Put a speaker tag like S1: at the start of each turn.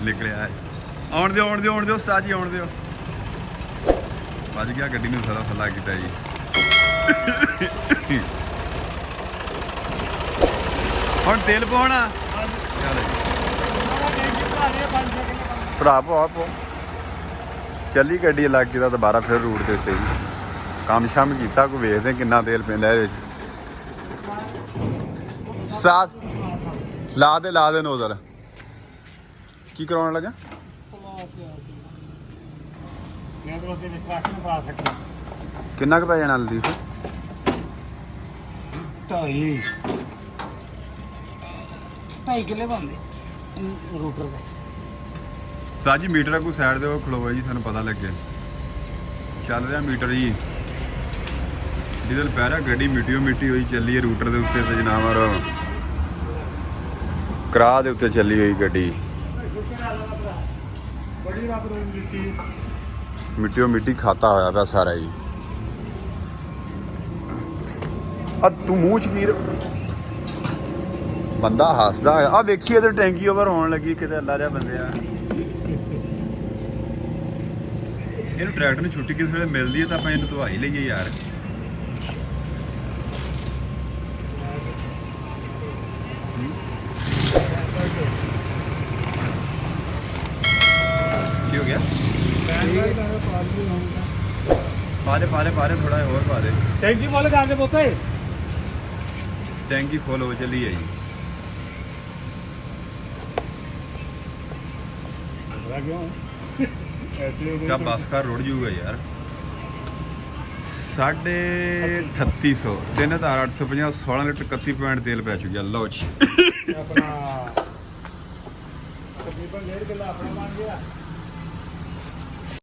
S1: निकलिया है। आउण दिओ उस्ताद जी आउण दिओ। बज गया गड्डी नूं सारा थल्ला कीता जी। हुण तेल पाउणा चल भरा पो चली गड्डी इलाके का दोबारा फिर रूट के उत्ते जी काम शम किया कोई वेखते किन्ना तेल पैंदा इहदे विच। साथ ला दे नोजल की करवाने लगा किन्ना क पै जाना लतीफ?
S2: 2.5 किले बनते रूटर के।
S1: साह जी मीटर को साइड दे खलोवा जी सानू पता लगे चल रहा मीटर जी डीजल पै रहा गड्डी मिट्टी हुई चली है रूटर के उत्ते ते जनाब और करा दे उत्ते चली हुई गड्डी मिट्टी खाता होया पिया सारा जी। तू मूँह चकीर बंदा हसदा है आ वेखिए तो टैंकी ओवर होने लगी किते अल्लाह दे बंदे इन ट्रैक्टर में छुट्टी किस वे मिलती है तो आप इन धुआई लीए यार। की हो गया पा दे थोड़ा और पा दे
S2: टैंकी बोले आगे बोते
S1: टैंकी फुल हो चली है जी। क्या बस का रुड़ जूगा यार 3800 3850 16 लीटर 31 पॉइंट तेल पै चुका लो जी।
S2: अपना तकरीबन 1.5 किलो अपना बन गया।